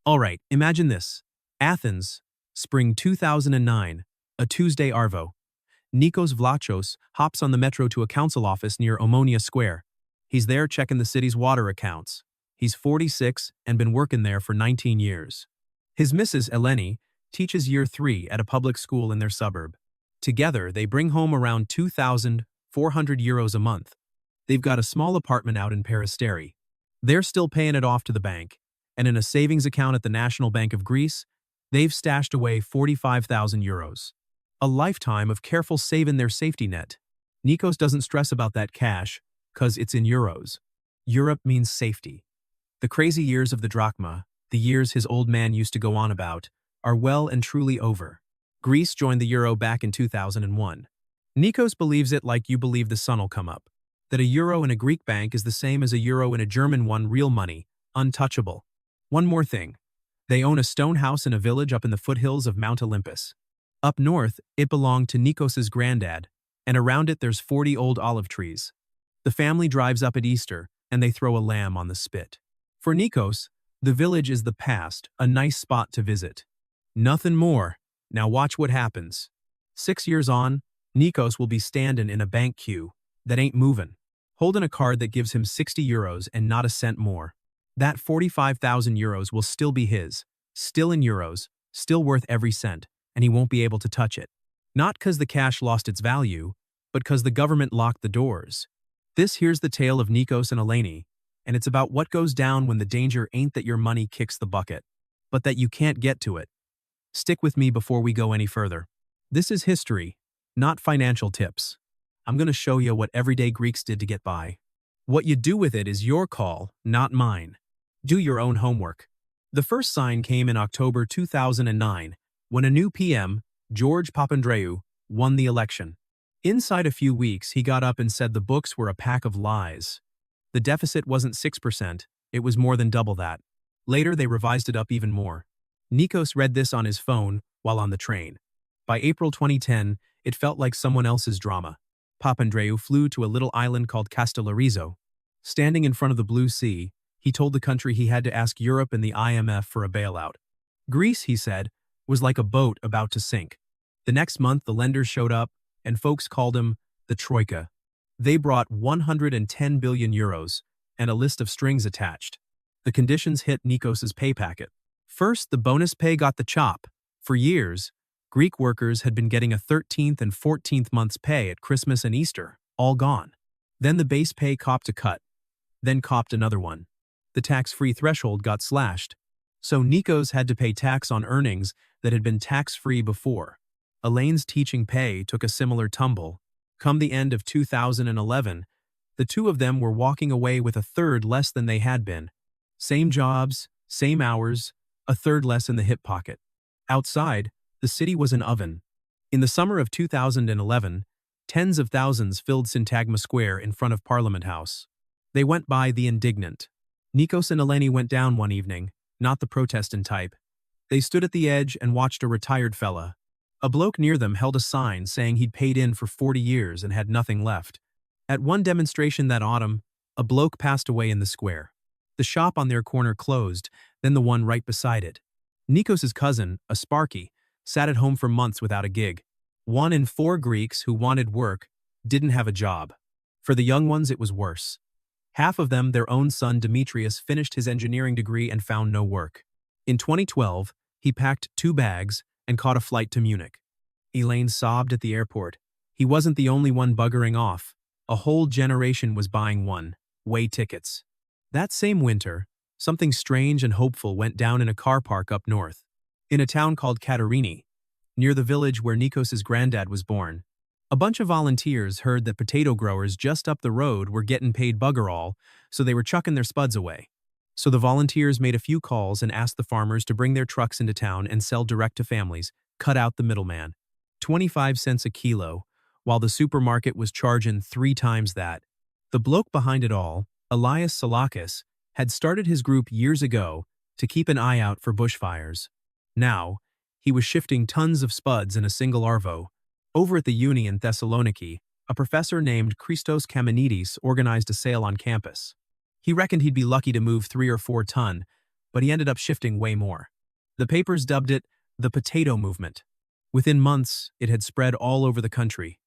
Alright, imagine this. Athens, spring 2009, a Tuesday Arvo. Nikos Vlachos hops on the metro to a council office near Omonia Square. He's there checking the city's water accounts. He's 46 and been working there for 19 years. His Mrs. Eleni teaches year 3 at a public school in their suburb. Together, they bring home around 2,400 euros a month. They've got a small apartment out in Peristeri. They're still paying it off to the bank, and in a savings account at the National Bank of Greece, they've stashed away 45,000 euros. A lifetime of careful saving their safety net. Nikos doesn't stress about that cash, cause it's in euros. Europe means safety. The crazy years of the drachma, the years his old man used to go on about, are well and truly over. Greece joined the euro back in 2001. Nikos believes it like you believe the sun'll come up. That a euro in a Greek bank is the same as a euro in a German one, real money, untouchable. One more thing. They own a stone house in a village up in the foothills of Mount Olympus. Up north, it belonged to Nikos's granddad, and around it there's 40 old olive trees. The family drives up at Easter, and they throw a lamb on the spit. For Nikos, the village is the past, a nice spot to visit. Nothing more. Now watch what happens. 6 years on, Nikos will be standing in a bank queue that ain't moving, holding a card that gives him 60 euros and not a cent more. That 45,000 euros will still be his, still in euros, still worth every cent, and he won't be able to touch it. Not 'cause the cash lost its value, but 'cause the government locked the doors. This here's the tale of Nikos and Eleni, and it's about what goes down when the danger ain't that your money kicks the bucket, but that you can't get to it. Stick with me before we go any further. This is history, not financial tips. I'm going to show you what everyday Greeks did to get by. What you do with it is your call, not mine. Do your own homework. The first sign came in October 2009, when a new PM, George Papandreou, won the election. Inside a few weeks, he got up and said the books were a pack of lies. The deficit wasn't 6%, it was more than double that. Later, they revised it up even more. Nikos read this on his phone while on the train. By April 2010, it felt like someone else's drama. Papandreou flew to a little island called Castellarizo. Standing in front of the blue sea, he told the country he had to ask Europe and the IMF for a bailout. Greece, he said, was like a boat about to sink. The next month, the lenders showed up, and folks called him the Troika. They brought 110 billion euros and a list of strings attached. The conditions hit Nikos's pay packet. First, the bonus pay got the chop. For years, Greek workers had been getting a 13th and 14th month's pay at Christmas and Easter, all gone. Then the base pay copped a cut. Then copped another one. The tax-free threshold got slashed. So Nikos had to pay tax on earnings that had been tax-free before. Elaine's teaching pay took a similar tumble. Come the end of 2011, the two of them were walking away with a third less than they had been. Same jobs, same hours, a third less in the hip pocket. Outside, the city was an oven. In the summer of 2011, tens of thousands filled Syntagma Square in front of Parliament House. They went by the indignant. Nikos and Eleni went down one evening, not the protestant type. They stood at the edge and watched a retired fella. A bloke near them held a sign saying he'd paid in for 40 years and had nothing left. At one demonstration that autumn, a bloke passed away in the square. The shop on their corner closed, then the one right beside it. Nikos's cousin, a Sparky, sat at home for months without a gig. 1 in 4 Greeks who wanted work didn't have a job. For the young ones, it was worse. Half of them, their own son Demetrius, finished his engineering degree and found no work. In 2012, he packed 2 bags and caught a flight to Munich. Elaine sobbed at the airport. He wasn't the only one buggering off. A whole generation was buying one-way tickets. That same winter, something strange and hopeful went down in a car park up north, in a town called Katerini, near the village where Nikos's granddad was born. A bunch of volunteers heard that potato growers just up the road were getting paid bugger all, so they were chucking their spuds away. So the volunteers made a few calls and asked the farmers to bring their trucks into town and sell direct to families, cut out the middleman. 25 cents a kilo, while the supermarket was charging 3 times that. The bloke behind it all, Elias Salakis, had started his group years ago to keep an eye out for bushfires. Now, he was shifting tons of spuds in a single Arvo. Over at the uni in Thessaloniki, a professor named Christos Kaminidis organized a sale on campus. He reckoned he'd be lucky to move 3 or 4 ton, but he ended up shifting way more. The papers dubbed it the potato movement. Within months, it had spread all over the country.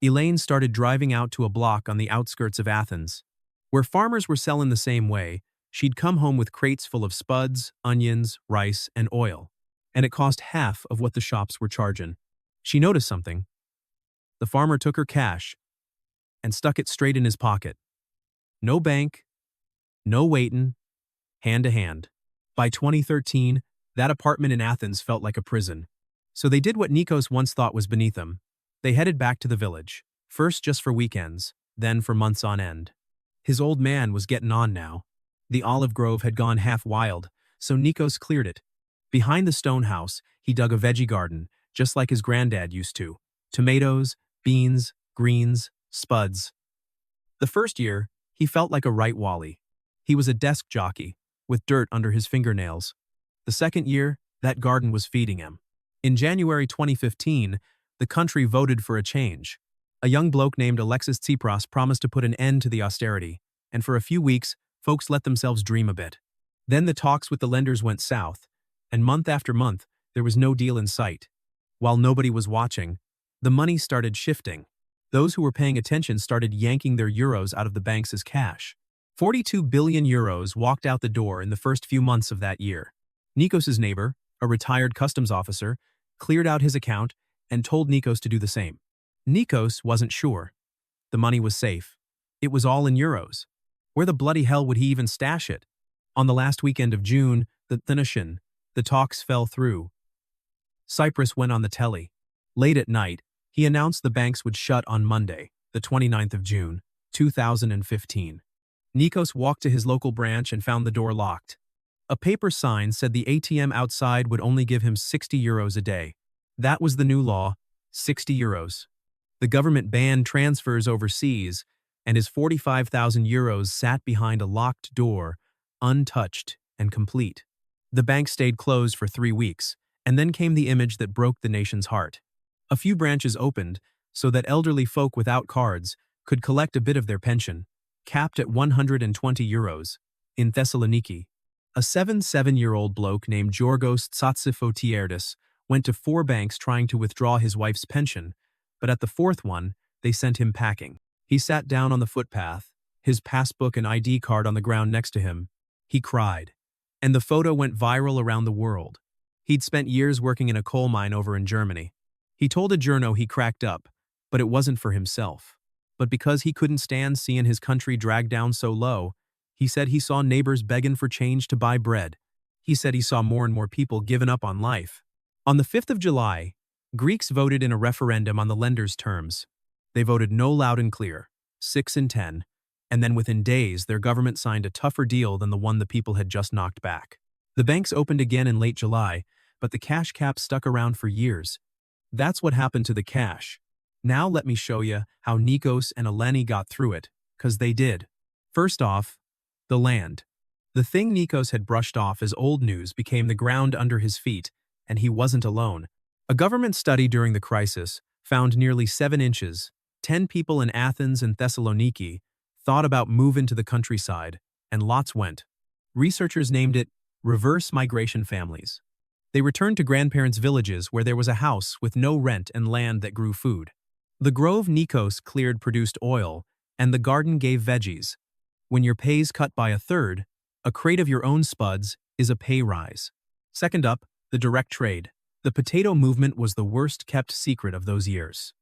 Elaine started driving out to a block on the outskirts of Athens. Where farmers were selling the same way, she'd come home with crates full of spuds, onions, rice, and oil. And it cost half of what the shops were charging. She noticed something. The farmer took her cash and stuck it straight in his pocket. No bank, no waiting, hand to hand. By 2013, that apartment in Athens felt like a prison. So they did what Nikos once thought was beneath them. They headed back to the village, first just for weekends, then for months on end. His old man was getting on now. The olive grove had gone half wild, so Nikos cleared it. Behind the stone house, he dug a veggie garden, just like his granddad used to. Tomatoes, beans, greens, spuds. The first year, he felt like a right Wally. He was a desk jockey, with dirt under his fingernails. The second year, that garden was feeding him. In January 2015, the country voted for a change. A young bloke named Alexis Tsipras promised to put an end to the austerity, and for a few weeks, folks let themselves dream a bit. Then the talks with the lenders went south, and month after month, there was no deal in sight. While nobody was watching, the money started shifting. Those who were paying attention started yanking their euros out of the banks as cash. 42 billion euros walked out the door in the first few months of that year. Nikos's neighbor, a retired customs officer, cleared out his account and told Nikos to do the same. Nikos wasn't sure. The money was safe. It was all in euros. Where the bloody hell would he even stash it? On the last weekend of June, the talks fell through. Cyprus went on the telly. Late at night, he announced the banks would shut on Monday, the 29th of June, 2015. Nikos walked to his local branch and found the door locked. A paper sign said the ATM outside would only give him 60 euros a day. That was the new law, 60 euros. The government banned transfers overseas, and his 45,000 euros sat behind a locked door, untouched and complete. The bank stayed closed for 3 weeks, and then came the image that broke the nation's heart. A few branches opened so that elderly folk without cards could collect a bit of their pension, capped at 120 euros. In Thessaloniki, a 77-year-old bloke named Georgos Tsatsifotierdis went to 4 banks trying to withdraw his wife's pension, but at the 4th one, they sent him packing. He sat down on the footpath, his passbook and ID card on the ground next to him. He cried, and the photo went viral around the world. He'd spent years working in a coal mine over in Germany. He told a journo he cracked up, but it wasn't for himself. But because he couldn't stand seeing his country dragged down so low, he said he saw neighbors begging for change to buy bread. He said he saw more and more people giving up on life. On the 5th of July, Greeks voted in a referendum on the lenders' terms. They voted no loud and clear, 6-10, and then within days their government signed a tougher deal than the one the people had just knocked back. The banks opened again in late July, but the cash cap stuck around for years. That's what happened to the cash. Now let me show you how Nikos and Eleni got through it, 'cause they did. First off, the land. The thing Nikos had brushed off as old news became the ground under his feet, and he wasn't alone. A government study during the crisis found nearly 7 inches, 10 people in Athens and Thessaloniki thought about moving to the countryside, and lots went. Researchers named it reverse migration families. They returned to grandparents' villages where there was a house with no rent and land that grew food. The grove Nikos cleared produced oil, and the garden gave veggies. When your pay's cut by 1/3, a crate of your own spuds is a pay rise. Second up, the direct trade. The potato movement was the worst-kept secret of those years.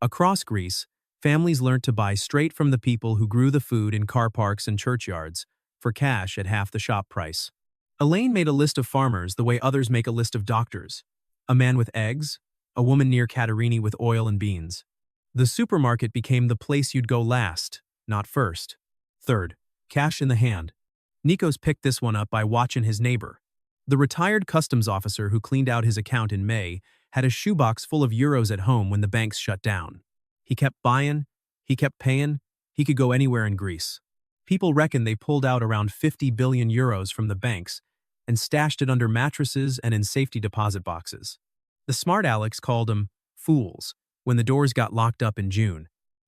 Across Greece, families learned to buy straight from the people who grew the food in car parks and churchyards, for cash at half the shop price. Elaine made a list of farmers the way others make a list of doctors. A man with eggs, a woman near Katerini with oil and beans. The supermarket became the place you'd go last, not first. Third, cash in the hand. Nikos picked this one up by watching his neighbor. The retired customs officer who cleaned out his account in May had a shoebox full of euros at home when the banks shut down. He kept buying, he kept paying, he could go anywhere in Greece. People reckon they pulled out around 50 billion euros from the banks and stashed it under mattresses and in safety deposit boxes. The smart Alex called them fools when the doors got locked up in June.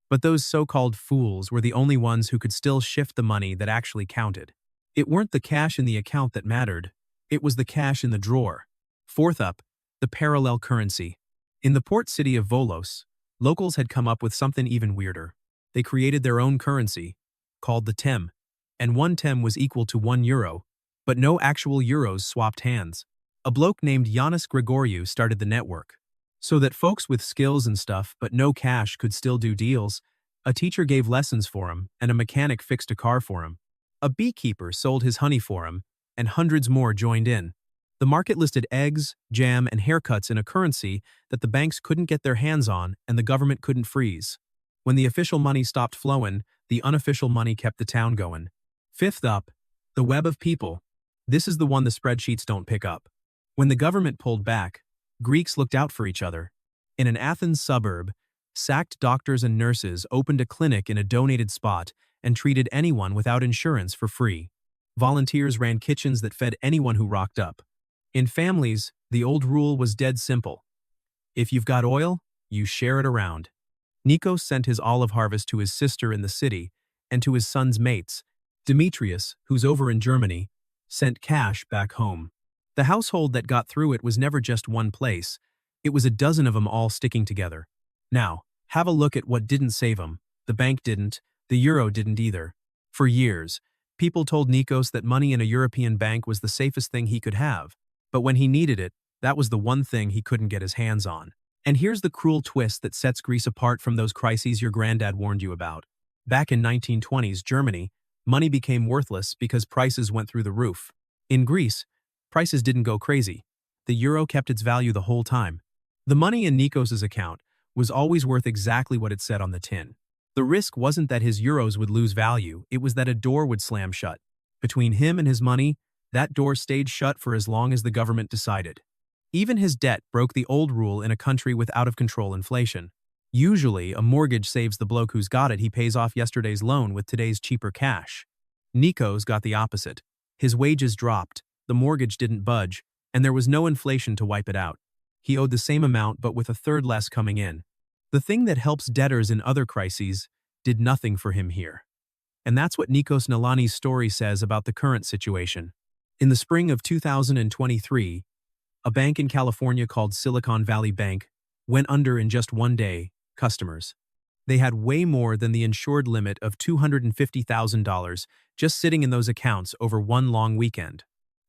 But those so-called fools were the only ones who could still shift the money that actually counted. It weren't the cash in the account that mattered, it was the cash in the drawer. Fourth up, the parallel currency. In the port city of Volos, locals had come up with something even weirder. They created their own currency, called the tem, and 1 tem was equal to €1, but no actual euros swapped hands. A bloke named Yanis Grigoriou started the network. So that folks with skills and stuff but no cash could still do deals. A teacher gave lessons for him, and a mechanic fixed a car for him. A beekeeper sold his honey for him, and hundreds more joined in. The market listed eggs, jam, and haircuts in a currency that the banks couldn't get their hands on and the government couldn't freeze. When the official money stopped flowing, the unofficial money kept the town going. Fifth up, the web of people. This is the one the spreadsheets don't pick up. When the government pulled back, Greeks looked out for each other. In an Athens suburb, sacked doctors and nurses opened a clinic in a donated spot and treated anyone without insurance for free. Volunteers ran kitchens that fed anyone who rocked up. In families, the old rule was dead simple. If you've got oil, you share it around. Nikos sent his olive harvest to his sister in the city and to his son's mates. Demetrius, who's over in Germany, sent cash back home. The household that got through it was never just one place. It was a dozen of them all sticking together. Now, have a look at what didn't save them. The bank didn't, the euro didn't either. For years, people told Nikos that money in a European bank was the safest thing he could have. But when he needed it, that was the one thing he couldn't get his hands on. And here's the cruel twist that sets Greece apart from those crises your granddad warned you about. Back in 1920s Germany, money became worthless because prices went through the roof. In Greece, prices didn't go crazy. The euro kept its value the whole time. The money in Nikos's account was always worth exactly what it said on the tin. The risk wasn't that his euros would lose value, it was that a door would slam shut. Between him and his money, that door stayed shut for as long as the government decided. Even his debt broke the old rule in a country with out-of-control inflation. Usually, a mortgage saves the bloke who's got it. He pays off yesterday's loan with today's cheaper cash. Nikos got the opposite. His wages dropped, the mortgage didn't budge, and there was no inflation to wipe it out. He owed the same amount but with a third less coming in. The thing that helps debtors in other crises did nothing for him here. And that's what Nikos and Eleni's story says about the current situation. In the spring of 2023, a bank in California called Silicon Valley Bank went under in just one day. Customers. They had way more than the insured limit of $250,000 just sitting in those accounts over one long weekend.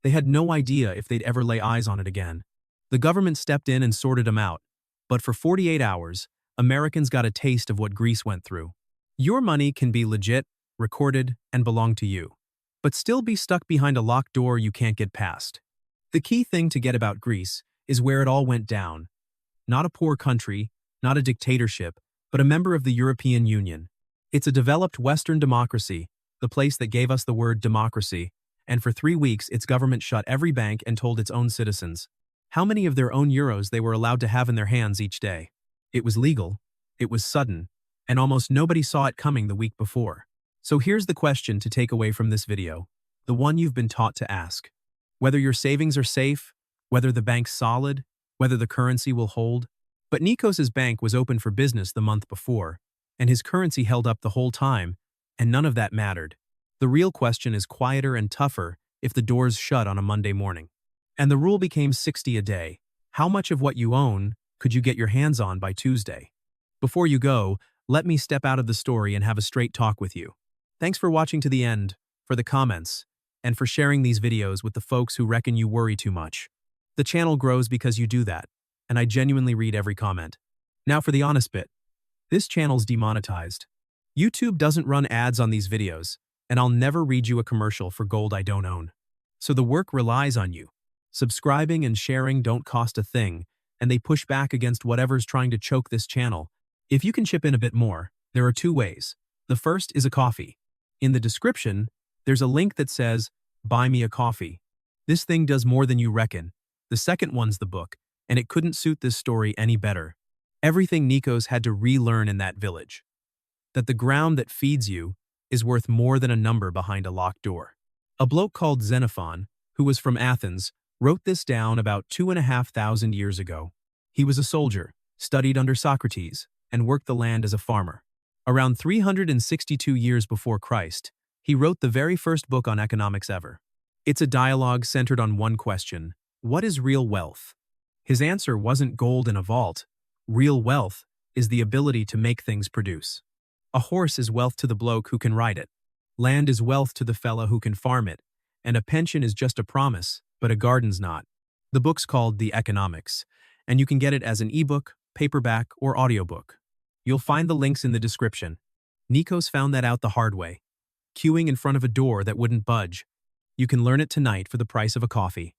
They had no idea if they'd ever lay eyes on it again. The government stepped in and sorted them out, but for 48 hours, Americans got a taste of what Greece went through. Your money can be legit, recorded, and belong to you, but still be stuck behind a locked door you can't get past. The key thing to get about Greece is where it all went down. Not a poor country, not a dictatorship, but a member of the European Union. It's a developed Western democracy, the place that gave us the word democracy, and for 3 weeks its government shut every bank and told its own citizens how many of their own euros they were allowed to have in their hands each day. It was legal, it was sudden, and almost nobody saw it coming the week before. So here's the question to take away from this video, the one you've been taught to ask. Whether your savings are safe, whether the bank's solid, whether the currency will hold. But Nikos's bank was open for business the month before, and his currency held up the whole time, and none of that mattered. The real question is quieter and tougher if the doors shut on a Monday morning. And the rule became 60 a day. How much of what you own could you get your hands on by Tuesday? Before you go, let me step out of the story and have a straight talk with you. Thanks for watching to the end, for the comments, and for sharing these videos with the folks who reckon you worry too much. The channel grows because you do that, and I genuinely read every comment. Now for the honest bit. This channel's demonetized. YouTube doesn't run ads on these videos, and I'll never read you a commercial for gold I don't own. So the work relies on you. Subscribing and sharing don't cost a thing, and they push back against whatever's trying to choke this channel. If you can chip in a bit more, there are 2 ways. The first is a coffee. In the description, there's a link that says, "Buy me a coffee." This thing does more than you reckon. The second one's the book, and it couldn't suit this story any better. Everything Nikos had to relearn in that village. That the ground that feeds you is worth more than a number behind a locked door. A bloke called Xenophon, who was from Athens, wrote this down about 2,500 years ago. He was a soldier, studied under Socrates, and worked the land as a farmer. Around 362 years before Christ, He wrote the very first book on economics ever. It's a dialogue centered on one question: what is real wealth? His answer wasn't gold in a vault. Real wealth is the ability to make things produce. A horse is wealth to the bloke who can ride it. Land is wealth to the fella who can farm it. And a pension is just a promise, but a garden's not. The book's called The Economics, and you can get it as an ebook, paperback, or audiobook. You'll find the links in the description. Nikos found that out the hard way, queuing in front of a door that wouldn't budge. You can learn it tonight for the price of a coffee.